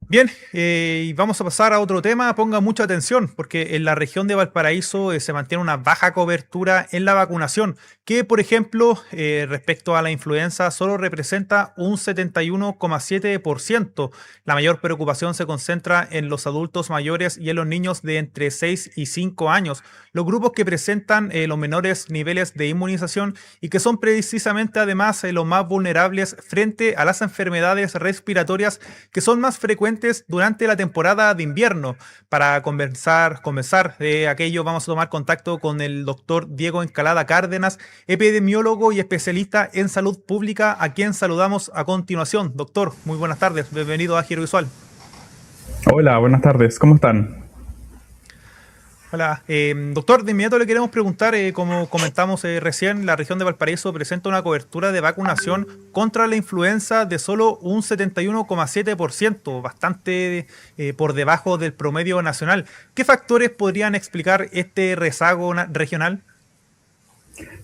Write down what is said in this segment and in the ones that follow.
Bien, y vamos a pasar a otro tema. Ponga mucha atención, porque en la región de Valparaíso se mantiene una baja cobertura en la vacunación, que por ejemplo, respecto a la influenza, solo representa un 71,7%. La mayor preocupación se concentra en los adultos mayores y en los niños de entre 6 y 5 años, los grupos que presentan los menores niveles de inmunización y que son precisamente además los más vulnerables frente a las enfermedades respiratorias que son más frecuentes durante la temporada de invierno. Para conversar de aquello, vamos a tomar contacto con el doctor Diego Encalada Cárdenas, epidemiólogo y especialista en salud pública, a quien saludamos a continuación. Doctor, muy buenas tardes, bienvenido a Giro Visual. Hola, buenas tardes, ¿cómo están? Hola, doctor, de inmediato le queremos preguntar, como comentamos recién, la región de Valparaíso presenta una cobertura de vacunación contra la influenza de solo un 71,7%, bastante por debajo del promedio nacional. ¿Qué factores podrían explicar este rezago regional?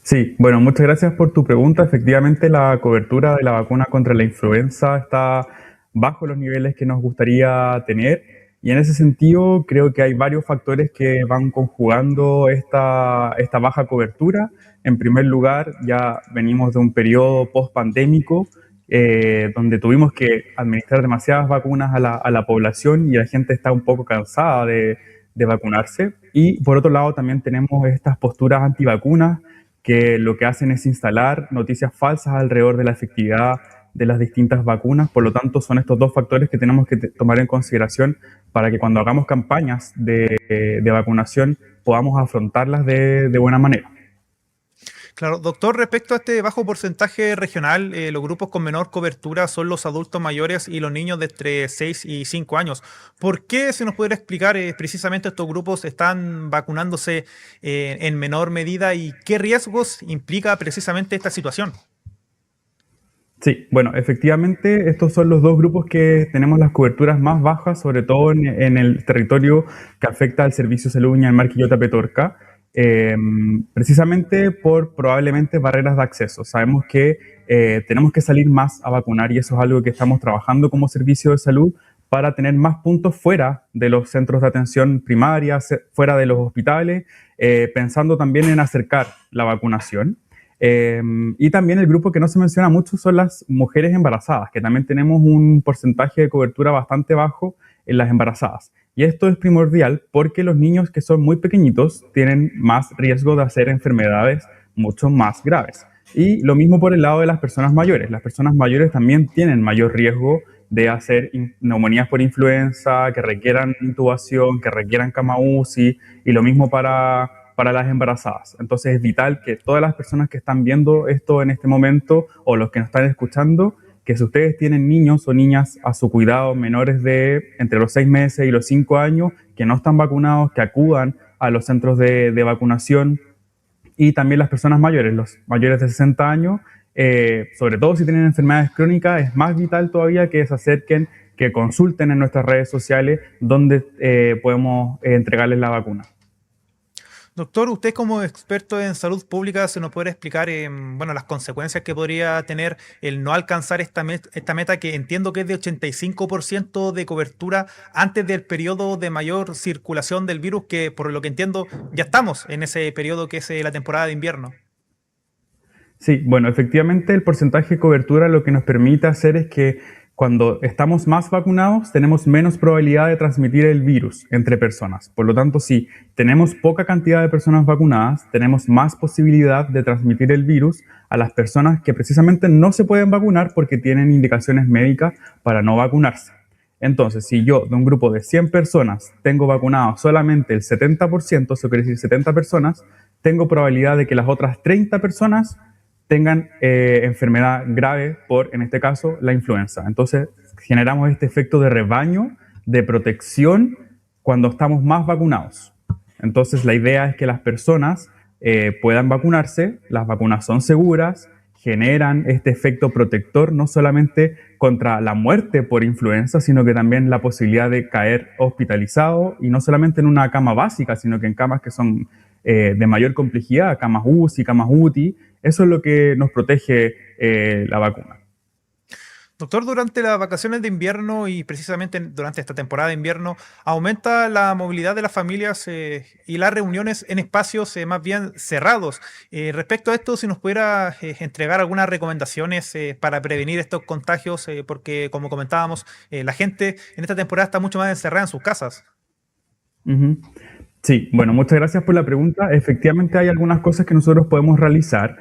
Sí, bueno, muchas gracias por tu pregunta. Efectivamente, la cobertura de la vacuna contra la influenza está bajo los niveles que nos gustaría tener y en ese sentido creo que hay varios factores que van conjugando esta baja cobertura. En primer lugar, ya venimos de un periodo post-pandémico donde tuvimos que administrar demasiadas vacunas a la población y la gente está un poco cansada de vacunarse. Y por otro lado, también tenemos estas posturas antivacunas que lo que hacen es instalar noticias falsas alrededor de la efectividad de las distintas vacunas. Por lo tanto, son estos dos factores que tenemos que tomar en consideración para que cuando hagamos campañas de vacunación podamos afrontarlas de buena manera. Claro, doctor, respecto a este bajo porcentaje regional, los grupos con menor cobertura son los adultos mayores y los niños de entre 6 y 5 años. ¿Por qué, si nos pudiera explicar, precisamente estos grupos están vacunándose en menor medida y qué riesgos implica precisamente esta situación? Sí, bueno, efectivamente estos son los dos grupos que tenemos las coberturas más bajas, sobre todo en el territorio que afecta al Servicio de Salud Ñalmar Quillota Petorca, eh, precisamente por probablemente barreras de acceso. Sabemos que tenemos que salir más a vacunar y eso es algo que estamos trabajando como servicio de salud para tener más puntos fuera de los centros de atención primaria, fuera de los hospitales, pensando también en acercar la vacunación. Y también el grupo que no se menciona mucho son las mujeres embarazadas, que también tenemos un porcentaje de cobertura bastante bajo en las embarazadas. Y esto es primordial porque los niños que son muy pequeñitos tienen más riesgo de hacer enfermedades mucho más graves. Y lo mismo por el lado de las personas mayores. Las personas mayores también tienen mayor riesgo de hacer neumonías por influenza, que requieran intubación, que requieran cama UCI, y lo mismo para las embarazadas. Entonces es vital que todas las personas que están viendo esto en este momento o los que nos están escuchando, que si ustedes tienen niños o niñas a su cuidado menores de entre los 6 meses y los 5 años, que no están vacunados, que acudan a los centros de vacunación y también las personas mayores, los mayores de 60 años, sobre todo si tienen enfermedades crónicas, es más vital todavía que se acerquen, que consulten en nuestras redes sociales donde podemos entregarles la vacuna. Doctor, usted como experto en salud pública, ¿se nos puede explicar bueno, las consecuencias que podría tener el no alcanzar esta meta que entiendo que es de 85% de cobertura antes del periodo de mayor circulación del virus, que por lo que entiendo ya estamos en ese periodo que es la temporada de invierno? Sí, bueno, efectivamente el porcentaje de cobertura lo que nos permite hacer es que cuando estamos más vacunados tenemos menos probabilidad de transmitir el virus entre personas. Por lo tanto, si tenemos poca cantidad de personas vacunadas, tenemos más posibilidad de transmitir el virus a las personas que precisamente no se pueden vacunar porque tienen indicaciones médicas para no vacunarse. Entonces, si yo de un grupo de 100 personas tengo vacunado solamente el 70%, eso quiere decir 70 personas, tengo probabilidad de que las otras 30 personas tengan enfermedad grave por, en este caso, la influenza. Entonces, generamos este efecto de rebaño, de protección, cuando estamos más vacunados. Entonces, la idea es que las personas puedan vacunarse, las vacunas son seguras, generan este efecto protector no solamente contra la muerte por influenza, sino que también la posibilidad de caer hospitalizado y no solamente en una cama básica, sino que en camas que son de mayor complejidad, camas UCI, camas UTI. Eso es lo que nos protege la vacuna. Doctor, durante las vacaciones de invierno y precisamente durante esta temporada de invierno, aumenta la movilidad de las familias y las reuniones en espacios más bien cerrados. Respecto a esto, si nos pudiera entregar algunas recomendaciones para prevenir estos contagios, porque como comentábamos, la gente en esta temporada está mucho más encerrada en sus casas. Ujú. Sí, bueno, muchas gracias por la pregunta. Efectivamente hay algunas cosas que nosotros podemos realizar.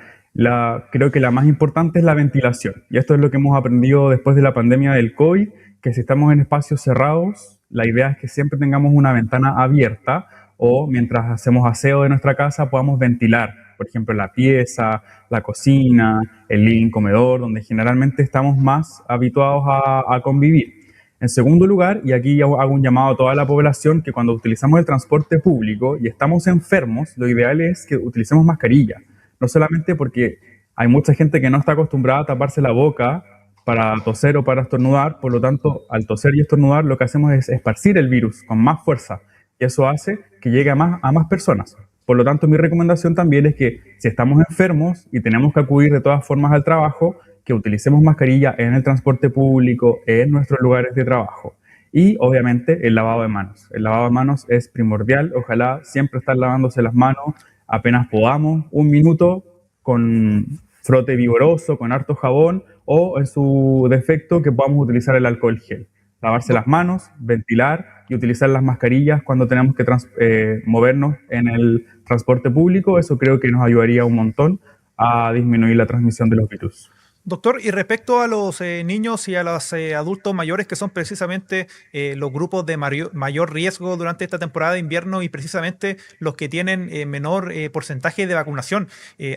Creo que la más importante es la ventilación. Y esto es lo que hemos aprendido después de la pandemia del COVID, que si estamos en espacios cerrados, la idea es que siempre tengamos una ventana abierta o mientras hacemos aseo de nuestra casa podamos ventilar, por ejemplo, la pieza, la cocina, el living, comedor, donde generalmente estamos más habituados a convivir. En segundo lugar, y aquí hago un llamado a toda la población, que cuando utilizamos el transporte público y estamos enfermos, lo ideal es que utilicemos mascarilla. No solamente porque hay mucha gente que no está acostumbrada a taparse la boca para toser o para estornudar, por lo tanto, al toser y estornudar lo que hacemos es esparcir el virus con más fuerza y eso hace que llegue a más personas. Por lo tanto, mi recomendación también es que si estamos enfermos y tenemos que acudir de todas formas al trabajo, que utilicemos mascarilla en el transporte público, en nuestros lugares de trabajo. Y obviamente el lavado de manos. El lavado de manos es primordial. Ojalá siempre estar lavándose las manos apenas podamos, un minuto con frote vigoroso, con harto jabón o en su defecto que podamos utilizar el alcohol gel. Lavarse las manos, ventilar y utilizar las mascarillas cuando tenemos que movernos en el transporte público. Eso creo que nos ayudaría un montón a disminuir la transmisión de los virus. Doctor, y respecto a los niños y a los adultos mayores, que son precisamente los grupos de mayor riesgo durante esta temporada de invierno y precisamente los que tienen menor porcentaje de vacunación,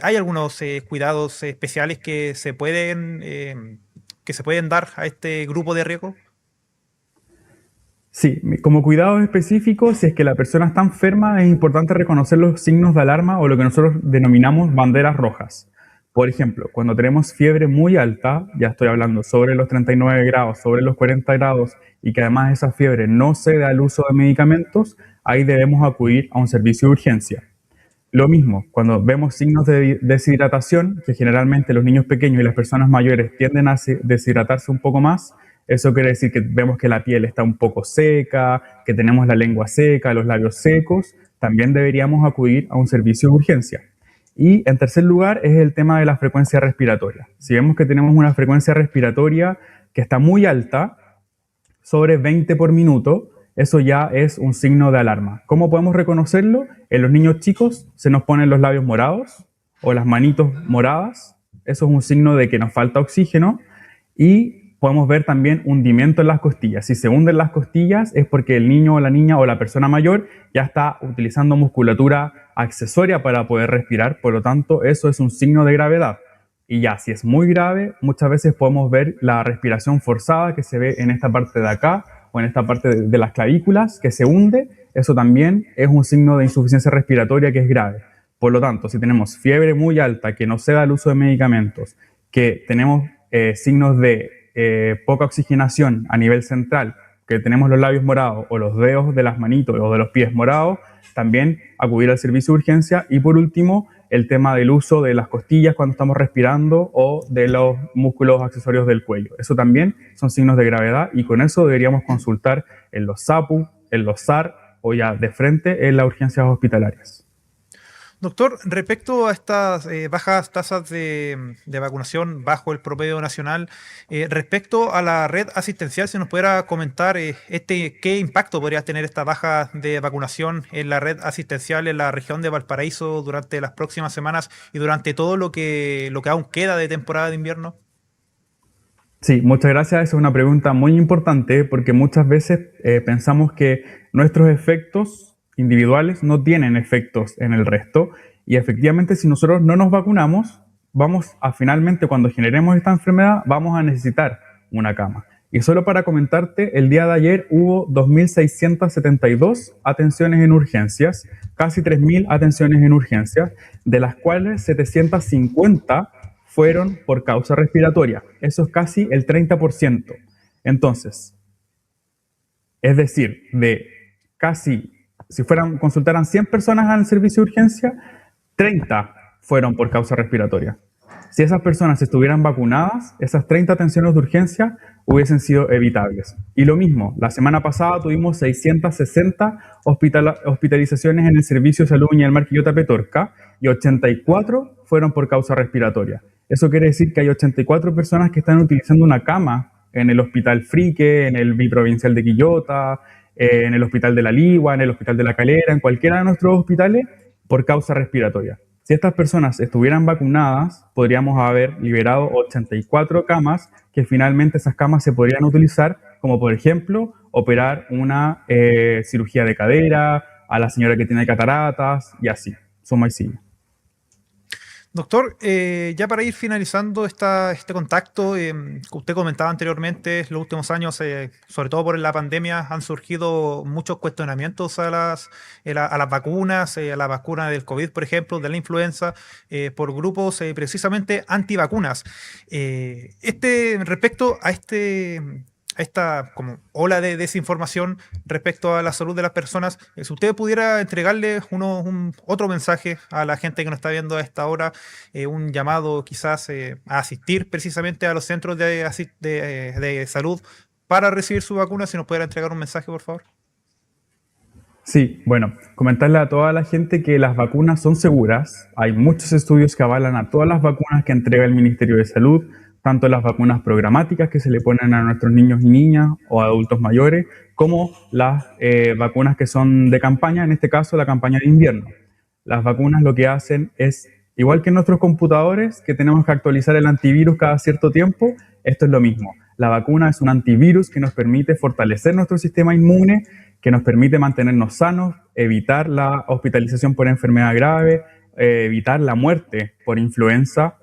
¿hay algunos cuidados especiales que se pueden dar a este grupo de riesgo? Sí, como cuidados específicos, si es que la persona está enferma, es importante reconocer los signos de alarma o lo que nosotros denominamos banderas rojas. Por ejemplo, cuando tenemos fiebre muy alta, ya estoy hablando sobre los 39 grados, sobre los 40 grados, y que además esa fiebre no cede al uso de medicamentos, ahí debemos acudir a un servicio de urgencia. Lo mismo, cuando vemos signos de deshidratación, que generalmente los niños pequeños y las personas mayores tienden a deshidratarse un poco más, eso quiere decir que vemos que la piel está un poco seca, que tenemos la lengua seca, los labios secos, también deberíamos acudir a un servicio de urgencia. Y en tercer lugar es el tema de la frecuencia respiratoria. Si vemos que tenemos una frecuencia respiratoria que está muy alta, sobre 20 por minuto, eso ya es un signo de alarma. ¿Cómo podemos reconocerlo? En los niños chicos se nos ponen los labios morados o las manitos moradas. Eso es un signo de que nos falta oxígeno. Y podemos ver también hundimiento en las costillas. Si se hunden las costillas es porque el niño o la niña o la persona mayor ya está utilizando musculatura accesoria para poder respirar. Por lo tanto, eso es un signo de gravedad. Y ya, si es muy grave, muchas veces podemos ver la respiración forzada que se ve en esta parte de acá o en esta parte de las clavículas que se hunde. Eso también es un signo de insuficiencia respiratoria que es grave. Por lo tanto, si tenemos fiebre muy alta que no ceda al uso de medicamentos, que tenemos signos de poca oxigenación a nivel central, que tenemos los labios morados o los dedos de las manitos o de los pies morados, también acudir al servicio de urgencia. Y por último, el tema del uso de las costillas cuando estamos respirando o de los músculos accesorios del cuello. Eso también son signos de gravedad y con eso deberíamos consultar en los SAPU, en los SAR o ya de frente en las urgencias hospitalarias. Doctor, respecto a estas bajas tasas de vacunación bajo el promedio nacional, respecto a la red asistencial, si nos pudiera comentar qué impacto podría tener esta baja de vacunación en la red asistencial en la región de Valparaíso durante las próximas semanas y durante todo lo que aún queda de temporada de invierno. Sí, muchas gracias. Esa es una pregunta muy importante porque muchas veces pensamos que nuestros efectos individuales no tienen efectos en el resto y efectivamente si nosotros no nos vacunamos, vamos a finalmente cuando generemos esta enfermedad, vamos a necesitar una cama. Y solo para comentarte, el día de ayer hubo 2.672 atenciones en urgencias, casi 3.000 atenciones en urgencias, de las cuales 750 fueron por causa respiratoria. Eso es casi el 30%. Entonces, es decir, de casi, si consultaran 100 personas al servicio de urgencia, 30 fueron por causa respiratoria. Si esas personas estuvieran vacunadas, esas 30 atenciones de urgencia hubiesen sido evitables. Y lo mismo, la semana pasada tuvimos 660 hospitalizaciones en el Servicio de Salud Viña del Mar Quillota Petorca y 84 fueron por causa respiratoria. Eso quiere decir que hay 84 personas que están utilizando una cama en el Hospital Frique, en el Biprovincial de Quillota, en el Hospital de la Ligua, en el Hospital de la Calera, en cualquiera de nuestros hospitales, por causa respiratoria. Si estas personas estuvieran vacunadas, podríamos haber liberado 84 camas, que finalmente esas camas se podrían utilizar, como por ejemplo, operar una cirugía de cadera, a la señora que tiene cataratas, y así, suma y sigue. Doctor, ya para ir finalizando este contacto, que usted comentaba anteriormente, los últimos años, sobre todo por la pandemia, han surgido muchos cuestionamientos a las vacunas, a la vacuna del COVID, por ejemplo, de la influenza, por grupos precisamente antivacunas. Respecto a esta como ola de desinformación respecto a la salud de las personas, si usted pudiera entregarle otro mensaje a la gente que nos está viendo a esta hora, un llamado quizás a asistir precisamente a los centros de salud para recibir su vacuna, si nos pudiera entregar un mensaje, por favor. Sí, bueno, comentarle a toda la gente que las vacunas son seguras. Hay muchos estudios que avalan a todas las vacunas que entrega el Ministerio de Salud, tanto las vacunas programáticas que se le ponen a nuestros niños y niñas o a adultos mayores, como las vacunas que son de campaña, en este caso la campaña de invierno. Las vacunas lo que hacen es, igual que en nuestros computadores, que tenemos que actualizar el antivirus cada cierto tiempo, esto es lo mismo. La vacuna es un antivirus que nos permite fortalecer nuestro sistema inmune, que nos permite mantenernos sanos, evitar la hospitalización por enfermedad grave, evitar la muerte por influenza,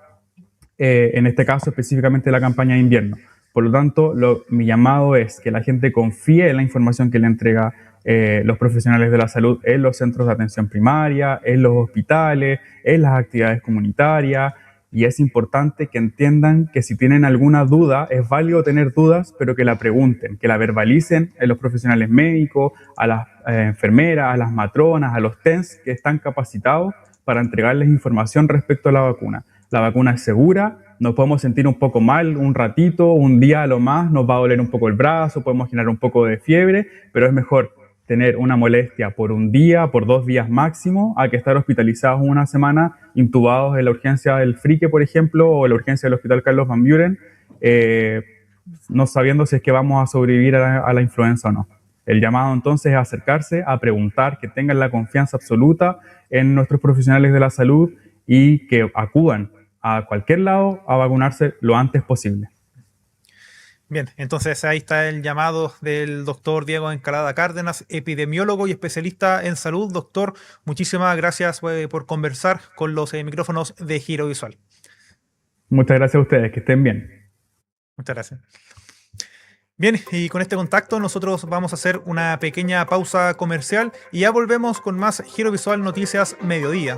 en este caso específicamente la campaña de invierno. Por lo tanto, mi llamado es que la gente confíe en la información que le entrega los profesionales de la salud en los centros de atención primaria, en los hospitales, en las actividades comunitarias. Y es importante que entiendan que si tienen alguna duda, es válido tener dudas, pero que la pregunten, que la verbalicen en los profesionales médicos, a las enfermeras, a las matronas, a los TENS que están capacitados para entregarles información respecto a la vacuna. La vacuna es segura, nos podemos sentir un poco mal un ratito, un día a lo más, nos va a doler un poco el brazo, podemos generar un poco de fiebre, pero es mejor tener una molestia por un día, por 2 días máximo, a que estar hospitalizados una semana, intubados en la urgencia del Frique, por ejemplo, o en la urgencia del Hospital Carlos Van Buren, no sabiendo si es que vamos a sobrevivir a la influenza o no. El llamado entonces es acercarse, a preguntar, que tengan la confianza absoluta en nuestros profesionales de la salud y que acudan a cualquier lado a vacunarse lo antes posible. Bien, entonces ahí está el llamado del doctor Diego Encalada Cárdenas, epidemiólogo y especialista en salud. Doctor, muchísimas gracias por conversar con los micrófonos de Giro Visual. Muchas gracias a ustedes, que estén bien. Muchas gracias. Bien, y con este contacto nosotros vamos a hacer una pequeña pausa comercial y ya volvemos con más Giro Visual Noticias Mediodía.